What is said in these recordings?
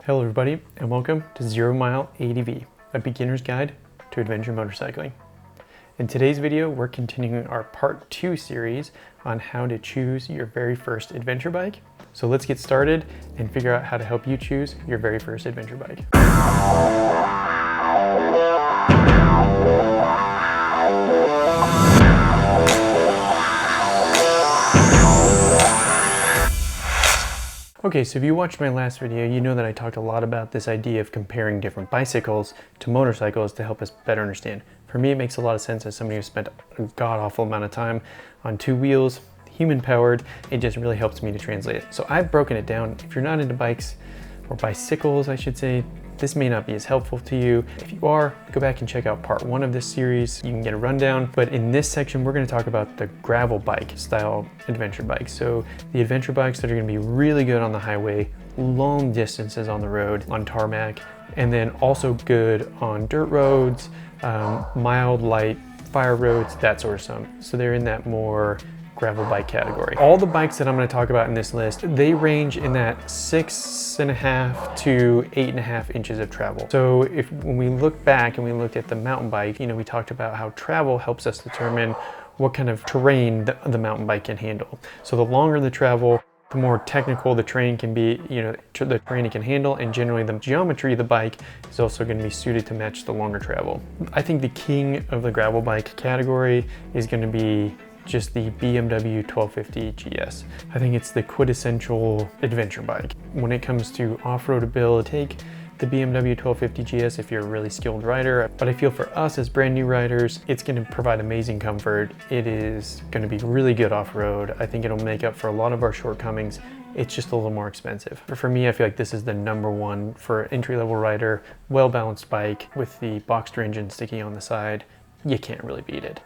Hello everybody, and welcome to Mile ADV, a beginner's guide to adventure motorcycling. In today's video, we're continuing our part 2 series on how to choose your very first adventure bike. So let's get started and figure out how to help you choose your very first adventure bike. Okay, so if you watched my last video, you know that I talked a lot about this idea of comparing different bicycles to motorcycles to help us better understand. For me, it makes a lot of sense as somebody who spent a god-awful amount of time on two wheels, human-powered. It just really helps me to translate it. So I've broken it down. If you're not into bikes, or bicycles, I should say, this may not be as helpful to you. If you are, go back and check out part 1 of this series. You can get a rundown. But in this section, we're gonna talk about the gravel bike style adventure bikes. So the adventure bikes that are gonna be really good on the highway, long distances on the road, on tarmac, and then also good on dirt roads, mild, light, fire roads, that sort of stuff. So they're in that more gravel bike category. All the bikes that I'm going to talk about in this list, they range in that 6.5 to 8.5 inches of travel. So when we look back and we looked at the mountain bike, we talked about how travel helps us determine what kind of terrain the mountain bike can handle. So the longer the travel, the more technical the terrain can be, the terrain it can handle, and generally the geometry of the bike is also going to be suited to match the longer travel. I think the king of the gravel bike category is going to be just the BMW 1250 GS. I think it's the quintessential adventure bike. When it comes to off-road ability, take the BMW 1250 GS if you're a really skilled rider, but I feel for us as brand new riders, it's gonna provide amazing comfort. It is gonna be really good off-road. I think it'll make up for a lot of our shortcomings. It's just a little more expensive. But for me, I feel like this is the #1 for an entry-level rider, well-balanced bike with the Boxster engine sticking on the side. You can't really beat it.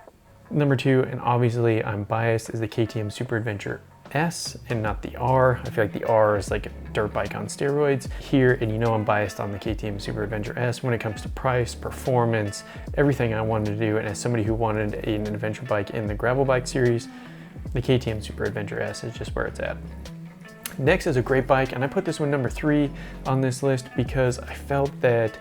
Number 2, and obviously I'm biased, is the KTM Super Adventure S and not the R. I feel like the R is like a dirt bike on steroids here, and I'm biased on the KTM Super Adventure S when it comes to price, performance, everything I wanted to do. And as somebody who wanted an adventure bike in the gravel bike series, the KTM Super Adventure S is just where it's at. Next is a great bike, and I put this one number 3 on this list because I felt that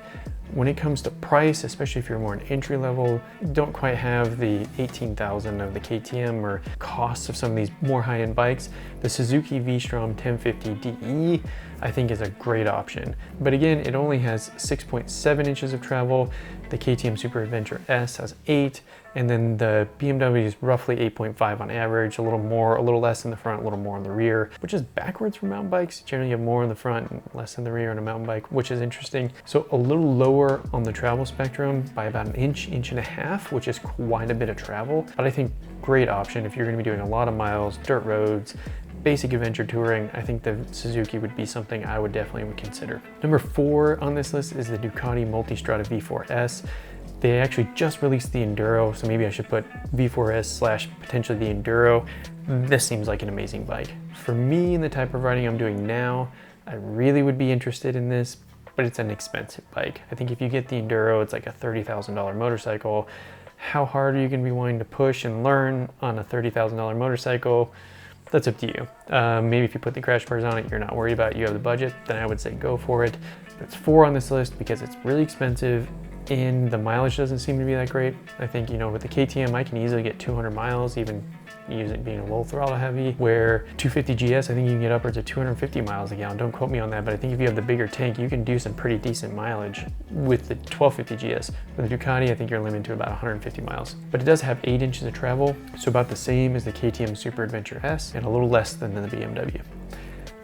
when it comes to price, especially if you're more an entry level, don't quite have the 18,000 of the KTM or costs of some of these more high-end bikes, the Suzuki V-Strom 1050 DE I think is a great option. But again, it only has 6.7 inches of travel. The KTM Super Adventure S has 8, and then the BMW is roughly 8.5 on average, a little more, a little less in the front, a little more in the rear, which is backwards for mountain bikes. Generally you have more in the front and less in the rear on a mountain bike, which is interesting. So a little lower on the travel spectrum by about an inch and a half, which is quite a bit of travel. But I think great option if you're gonna be doing a lot of miles, dirt roads, basic adventure touring. I think the Suzuki would be something I would definitely consider. Number 4 on this list is the Ducati Multistrada V4S. They actually just released the Enduro, so maybe I should put V4S / potentially the Enduro. This seems like an amazing bike. For me and the type of riding I'm doing now, I really would be interested in this, but it's an expensive bike. I think if you get the Enduro, it's like a $30,000 motorcycle. How hard are you gonna be wanting to push and learn on a $30,000 motorcycle? That's up to you. Maybe if you put the crash bars on it, you're not worried about it, you have the budget, then I would say go for it. But it's 4 on this list because it's really expensive and the mileage doesn't seem to be that great. I think, with the KTM, I can easily get 200 miles, even using being a low throttle heavy, where 250 GS, I think you can get upwards of 250 miles a gallon. Don't quote me on that, but I think if you have the bigger tank, you can do some pretty decent mileage with the 1250 GS. With the Ducati, I think you're limited to about 150 miles. But it does have 8 inches of travel, so about the same as the KTM Super Adventure S, and a little less than the BMW.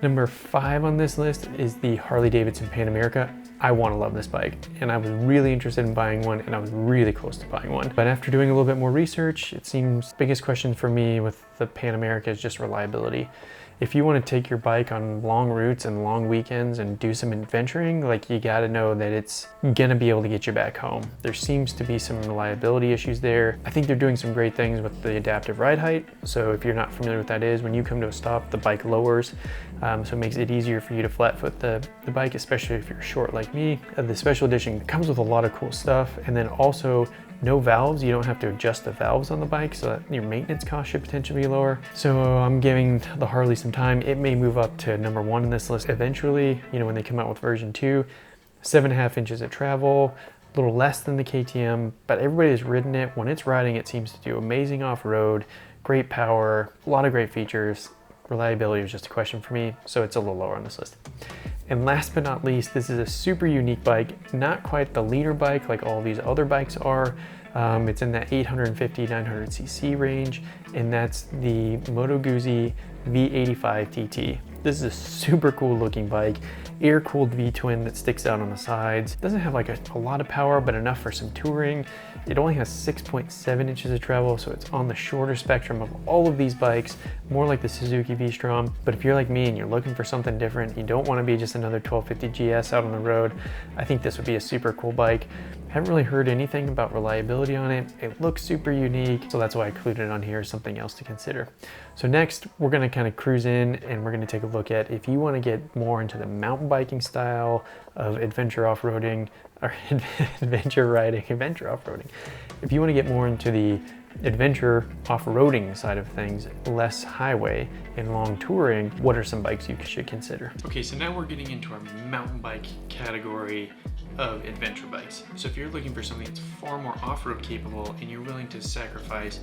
Number 5 on this list is the Harley-Davidson Pan America. I want to love this bike, and I was really interested in buying one, and I was really close to buying one. But after doing a little bit more research, it seems the biggest question for me with the Pan America is just reliability. If you want to take your bike on long routes and long weekends and do some adventuring, you got to know that it's gonna be able to get you back home. There seems to be some reliability issues there. I think they're doing some great things with the adaptive ride height. So if you're not familiar with what that is, when you come to a stop, the bike lowers. So it makes it easier for you to flat foot the bike, especially if you're short like me. The special edition comes with a lot of cool stuff. And then also No valves, you don't have to adjust the valves on the bike, so that your maintenance cost should potentially be lower. So I'm giving the Harley some time. It may move up to number 1 in this list eventually, you know, when they come out with version 2. 7.5 inches of travel, a little less than the KTM, but everybody has ridden it. When it's riding, it seems to do amazing off-road, great power, a lot of great features. Reliability was just a question for me, so it's a little lower on this list. And last but not least, this is a super unique bike, not quite the leaner bike like all these other bikes are. It's in that 850, 900cc range, and that's the Moto Guzzi V85 TT. This is a super cool looking bike, air-cooled V-twin that sticks out on the sides. Doesn't have like a lot of power, but enough for some touring. It only has 6.7 inches of travel, so it's on the shorter spectrum of all of these bikes, more like the Suzuki V-Strom. But if you're like me and you're looking for something different, you don't want to be just another 1250 GS out on the road, I think this would be a super cool bike. Haven't really heard anything about reliability on it. It looks super unique, so that's why I included it on here as something else to consider. So next, we're gonna kind of cruise in and we're gonna take a look at if you wanna get more into the mountain biking style of adventure off-roading, or adventure riding, adventure off-roading. If you wanna get more into the adventure off-roading side of things, less highway and long touring, what are some bikes you should consider? Okay, so now we're getting into our mountain bike category of adventure bikes. So if you're looking for something that's far more off-road capable and you're willing to sacrifice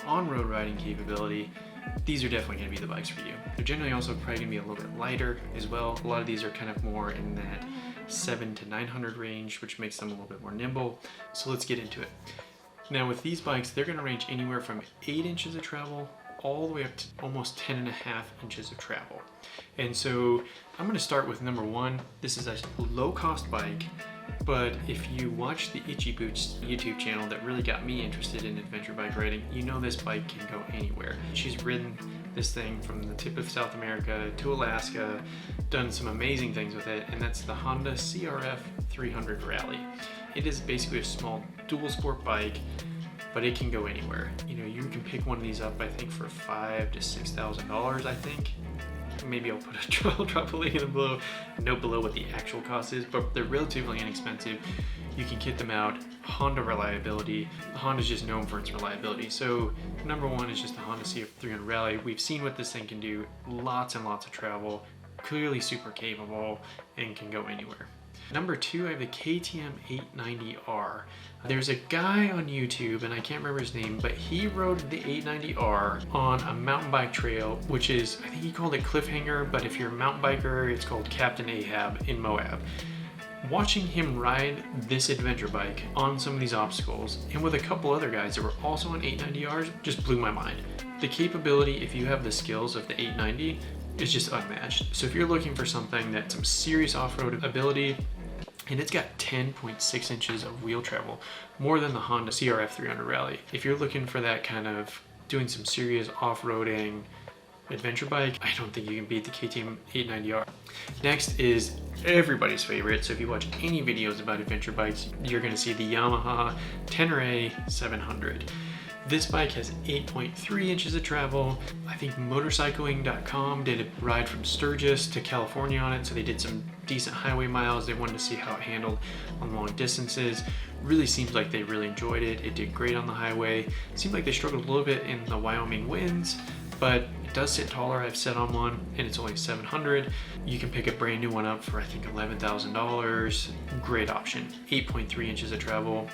on-road riding capability, these are definitely going to be the bikes for you. They're generally also probably going to be a little bit lighter as well. A lot of these are kind of more in that 700 to 900 range, which makes them a little bit more nimble. So let's get into it. Now with these bikes, they're going to range anywhere from 8 inches of travel all the way up to almost 10.5 inches of travel. And so I'm going to start with number 1. This is a low-cost bike, but if you watch the Itchy Boots YouTube channel that really got me interested in adventure bike riding, you know this bike can go anywhere. She's ridden this thing from the tip of South America to Alaska, done some amazing things with it, and that's the Honda CRF 300 Rally. It is basically a small dual sport bike, but it can go anywhere. You know, you can pick one of these up, I think, for $5,000 to $6,000, I think. Maybe I'll drop a link in the below, note below what the actual cost is, but they're relatively inexpensive. You can kit them out. Honda reliability. Honda's just known for its reliability. So number 1 is just the Honda CRF 300 Rally. We've seen what this thing can do. Lots and lots of travel. Clearly super capable and can go anywhere. Number 2, I have the KTM 890R. There's a guy on YouTube, and I can't remember his name, but he rode the 890R on a mountain bike trail, which is, I think he called it Cliffhanger, but if you're a mountain biker, it's called Captain Ahab in Moab. Watching him ride this adventure bike on some of these obstacles, and with a couple other guys that were also on 890Rs, just blew my mind. The capability, if you have the skills of the 890, is just unmatched. So if you're looking for something that's some serious off-road ability, and it's got 10.6 inches of wheel travel, more than the Honda CRF 300 Rally. If you're looking for that kind of doing some serious off-roading adventure bike, I don't think you can beat the KTM 890R. Next is everybody's favorite. So if you watch any videos about adventure bikes, you're gonna see the Yamaha Tenere 700. This bike has 8.3 inches of travel. I think motorcycling.com did a ride from Sturgis to California on it, so they did some decent highway miles. They wanted to see how it handled on long distances. Really seems like they really enjoyed it. It did great on the highway. Seemed like they struggled a little bit in the Wyoming winds, but it does sit taller. I've sat on one and it's only 700. You can pick a brand new one up for I think $11,000. Great option. 8.3 inches of travel.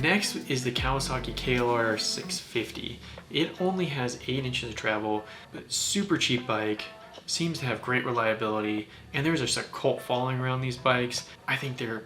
Next is the Kawasaki KLR 650. It only has 8 inches of travel, but super cheap bike, seems to have great reliability, and there's just a cult following around these bikes. I think they're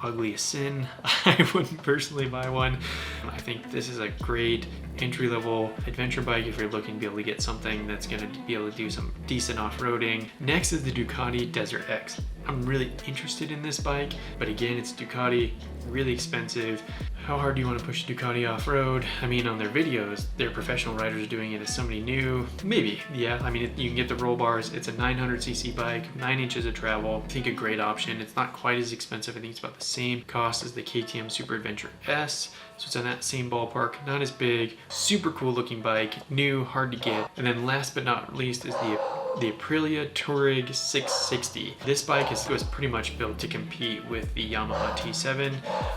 ugly as sin. I wouldn't personally buy one. I think this is a great entry-level adventure bike if you're looking to be able to get something that's going to be able to do some decent off-roading. Next is the Ducati Desert X. I'm really interested in this bike, but again, it's Ducati, really expensive. How hard do you want to push Ducati off-road? I mean, on their videos, their professional riders are doing it as somebody new. Maybe, yeah. I mean, you can get the roll bars. It's a 900cc bike, 9 inches of travel. I think a great option. It's not quite as expensive. I think it's about the same cost as the KTM Super Adventure S. So it's in that same ballpark, not as big, super cool looking bike, new, hard to get. And then last but not least is the the Aprilia Touareg 660. This bike was pretty much built to compete with the Yamaha T7.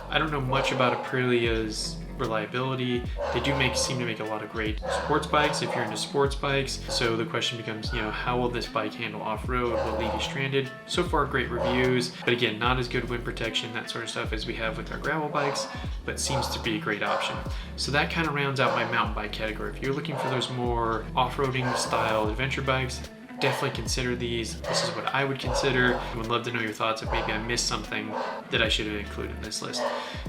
I don't know much about Aprilia's reliability. They do seem to make a lot of great sports bikes if you're into sports bikes. So the question becomes, you know, how will this bike handle off-road? Will it leave you stranded? So far, great reviews, but again, not as good wind protection, that sort of stuff as we have with our gravel bikes, but seems to be a great option. So that kind of rounds out my mountain bike category. If you're looking for those more off-roading style adventure bikes, definitely consider these. This is what I would consider. I would love to know your thoughts if maybe I missed something that I should have included in this list.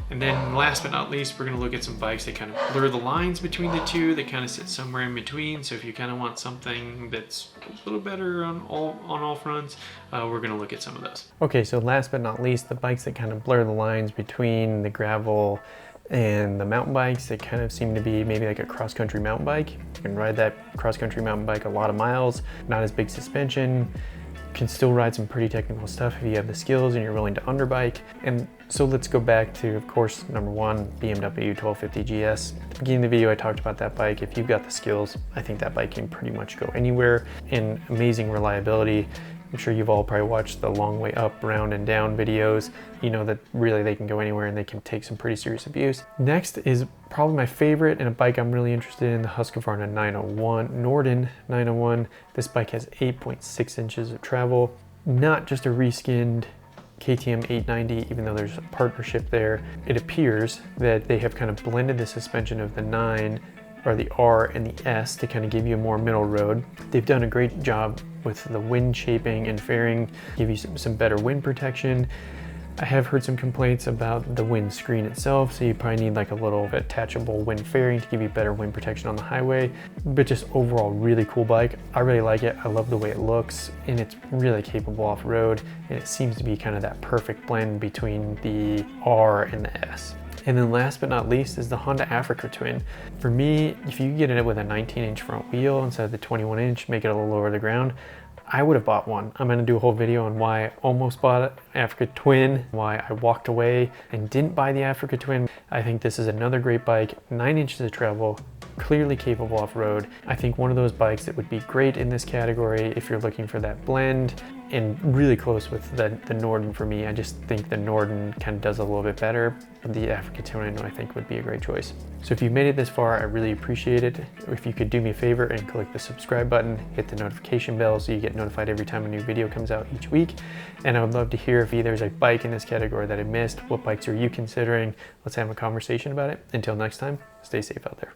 And then last but not least, we're gonna look at some bikes that kind of blur the lines between the two, that kind of sit somewhere in between. So if you kind of want something that's a little better on all fronts, we're gonna look at some of those. Okay, so last but not least, the bikes that kind of blur the lines between the gravel and the mountain bikes, they kind of seem to be maybe like a cross-country mountain bike. You can ride that cross-country mountain bike a lot of miles, not as big suspension, you can still ride some pretty technical stuff if you have the skills and you're willing to underbike. And so let's go back to, of course, number one, BMW 1250 GS. At the beginning of the video, I talked about that bike. If you've got the skills, I think that bike can pretty much go anywhere, and amazing reliability. I'm sure you've all probably watched the long way up, round and down videos. You know that really they can go anywhere and they can take some pretty serious abuse. Next is probably my favorite and a bike I'm really interested in, the Husqvarna 901, Norden 901. This bike has 8.6 inches of travel, not just a reskinned KTM 890, even though there's a partnership there. It appears that they have kind of blended the suspension of the 9 or the R and the S to kind of give you a more middle road. They've done a great job with the wind shaping and fairing, give you some better wind protection. I have heard some complaints about the wind screen itself, so you probably need like a little attachable wind fairing to give you better wind protection on the highway, but just overall really cool bike. I really like it. I love the way it looks, and it's really capable off-road, and it seems to be kind of that perfect blend between the R and the S. And then last but not least is the Honda Africa Twin. For me, if you get it with a 19-inch front wheel instead of the 21-inch, make it a little lower to the ground, I would have bought one. I'm gonna do a whole video on why I almost bought an Africa Twin, why I walked away and didn't buy the Africa Twin. I think this is another great bike, 9 inches of travel, clearly capable off-road. I think one of those bikes that would be great in this category if you're looking for that blend, and really close with the Norden for me. I just think the Norden kind of does a little bit better. The Africa Twin I think would be a great choice. So if you've made it this far, I really appreciate it. If you could do me a favor and click the subscribe button, hit the notification bell so you get notified every time a new video comes out each week. And I would love to hear if there's a bike in this category that I missed. What bikes are you considering? Let's have a conversation about it. Until next time, stay safe out there.